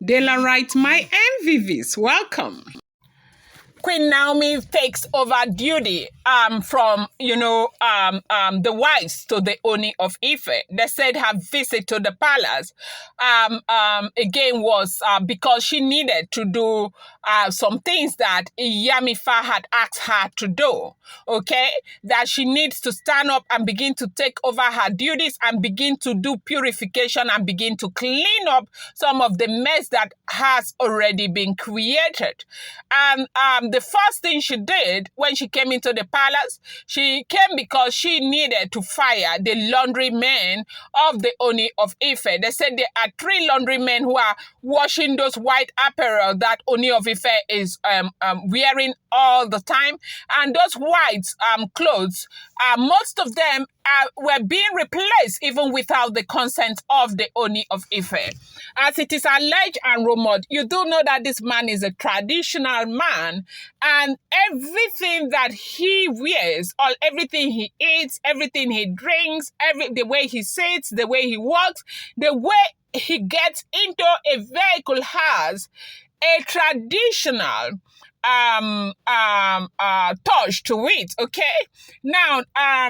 Dela writes, my MVVs, welcome. Queen Naomi takes over duty from the wives to the Ooni of Ife. They said her visit to the palace again was because she needed to do some things that Yamifa had asked her to do. Okay, that she needs to stand up and begin to take over her duties and begin to do purification and begin to clean up some of the mess that has already been created. And the first thing she did when she came into the palace, she came because she needed to fire the laundrymen of the Ooni of Ife. They said there are 3 laundrymen who are washing those white apparel that Ooni of Ife is wearing all the time. And those white clothes, most of them were being replaced even without the consent of the Ooni of Ife. As it is alleged and rumored, you do know that this man is a traditional man, and everything that he wears, or everything he eats, everything he drinks, the way he sits, the way he walks, the way he gets into a vehicle has a traditional touch to it. Okay, now I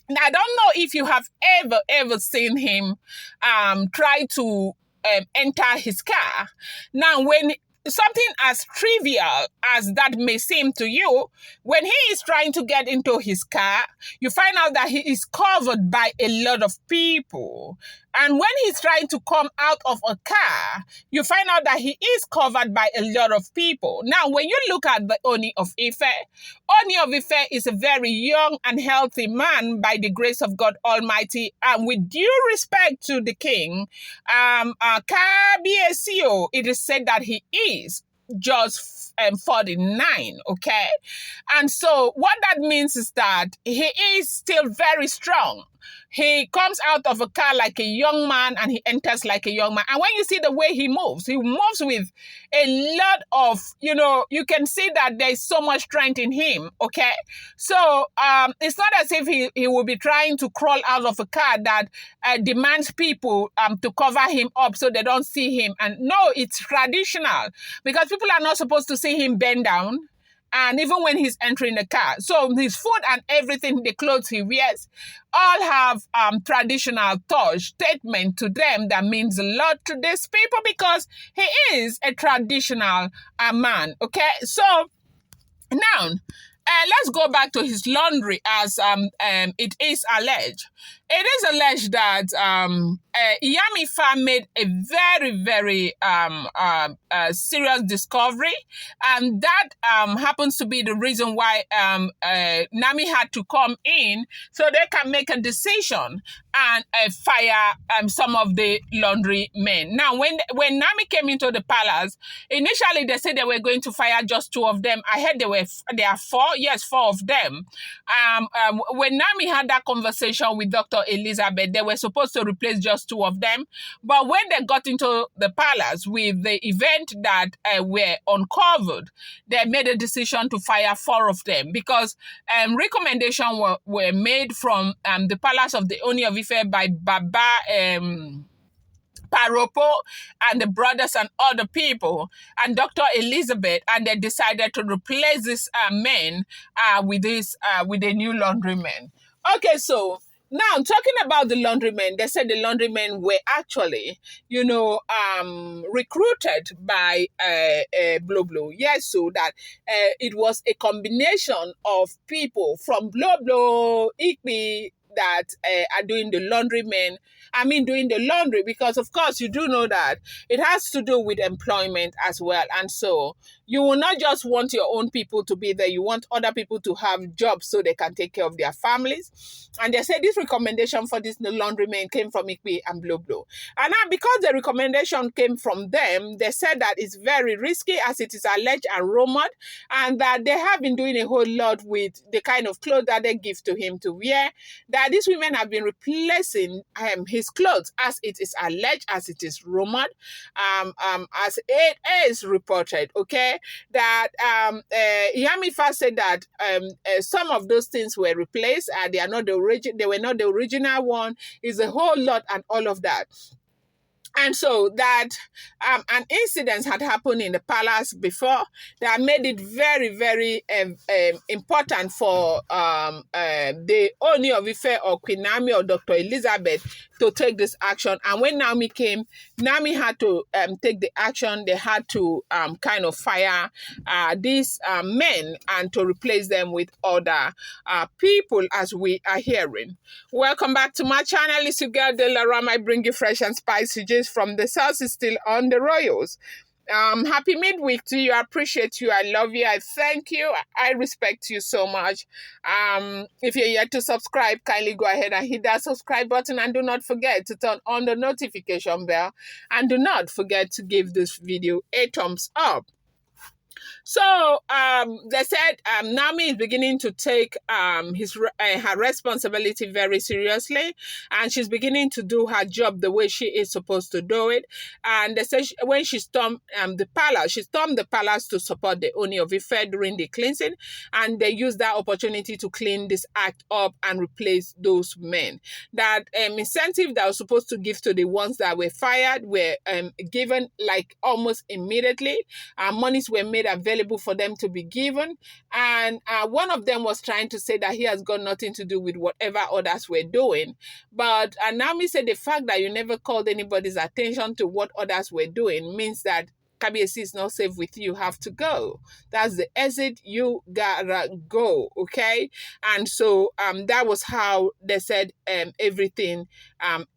don't know if you have ever seen him try to enter his car. Now, when something as trivial as that may seem to you, when he is trying to get into his car, you find out that he is covered by a lot of people. And when he's trying to come out of a car, you find out that he is covered by a lot of people. Now, when you look at the Ooni of Ife, Ooni of Ife is a very young and healthy man by the grace of God Almighty. And with due respect to the king, Kabiesio, it is said that he is just 49, okay? And so what that means is that he is still very strong. He comes out of a car like a young man and he enters like a young man. And when you see the way he moves with a lot of, you can see that there's so much strength in him, okay? So it's not as if he will be trying to crawl out of a car that demands people to cover him up so they don't see him. And no, it's traditional because people are not supposed to see him bend down. And even when he's entering the car. So his food and everything, the clothes he wears, all have traditional touch, statement to them that means a lot to these people because he is a traditional man. Okay, so now let's go back to his laundry as it is alleged. It is alleged that Yamifa made a very, very serious discovery, and that happens to be the reason why Nami had to come in so they can make a decision and fire some of the laundry men. Now, when Nami came into the palace, initially they said they were going to fire just 2 of them. I heard there are 4. Yes, 4 of them. When Nami had that conversation with Dr. Elizabeth, they were supposed to replace just 2 of them. But when they got into the palace with the event that were uncovered, they made a decision to fire 4 of them because recommendations were made from the palace of the Ooni of Ife by Baba Paropo and the brothers and other people and Dr. Elizabeth, and they decided to replace this men with a new laundryman. Okay, so now talking about the laundrymen, they said the laundrymen were actually, recruited by Blublo. Yes, so that it was a combination of people from Blublo, Ikpi, that are doing the doing the laundry, because of course you do know that it has to do with employment as well. And so you will not just want your own people to be there, you want other people to have jobs so they can take care of their families. And they said this recommendation for this laundryman came from Ikpi and Blublo. And now because the recommendation came from them, they said that it's very risky as it is alleged and rumored, and that they have been doing a whole lot with the kind of clothes that they give to him to wear, that these women have been replacing his clothes as it is alleged, as it is rumored, as it is reported, okay, that Yamifa said that some of those things were replaced and they were not the original one. It's a whole lot and all of that. And so that an incident had happened in the palace before that made it very, very important for the Ooni of Ife or Queen Naomi or Dr. Elizabeth to take this action. And when Naomi came, Naomi had to take the action. They had to kind of fire these men and to replace them with other people, as we are hearing. Welcome back to my channel. It's your girl Delara. I bring you fresh and spicy gist from the sauce is still on the royals. Happy midweek to you. I appreciate you. I love you. I thank you. I respect you so much. If you're yet to subscribe, kindly go ahead and hit that subscribe button, and do not forget to turn on the notification bell, and do not forget to give this video a thumbs up. So they said Naomi is beginning to take her responsibility very seriously, and she's beginning to do her job the way she is supposed to do it. And they said when she stormed she stormed the palace to support the Ooni of Ife during the cleansing, and they used that opportunity to clean this act up and replace those men. That incentive that was supposed to give to the ones that were fired were given like almost immediately. Monies were made available for them to be given, and one of them was trying to say that he has got nothing to do with whatever others were doing. But Naomi said the fact that you never called anybody's attention to what others were doing means that Kabiyesi is not safe with you, have to go. That's the exit, you gotta go, okay? And so that was how they said everything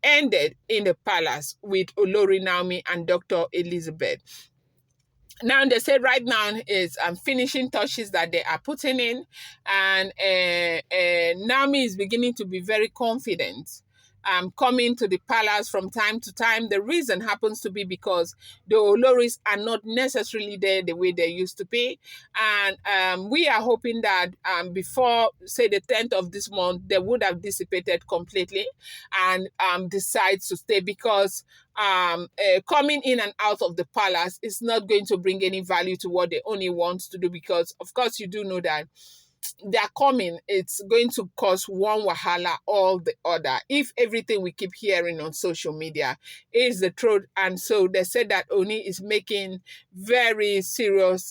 ended in the palace with Olori Naomi and Dr. Elizabeth. Now they say right now is finishing touches that they are putting in, and Naomi is beginning to be very confident coming to the palace from time to time. The reason happens to be because the Oloris are not necessarily there the way they used to be, and we are hoping that before say the 10th of this month they would have dissipated completely and decide to stay, because coming in and out of the palace is not going to bring any value to what they only want to do, because of course you do know that they're coming, it's going to cause one wahala or the other if everything we keep hearing on social media is the truth. And so they said that Oni is making very serious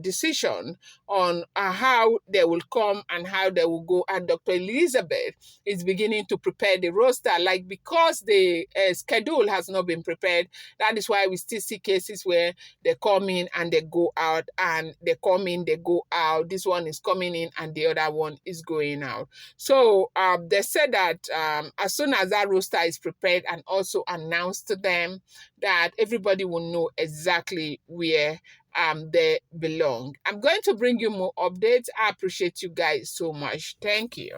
decision on how they will come and how they will go. And Dr. Elizabeth is beginning to prepare the roster, like because the schedule has not been prepared. That is why we still see cases where they come in and they go out, and they come in, they go out. This one is coming in and the other one is going out. So they said that as soon as that roster is prepared and also announced to them, that everybody will know exactly where they belong. I'm going to bring you more updates. I appreciate you guys so much. Thank you.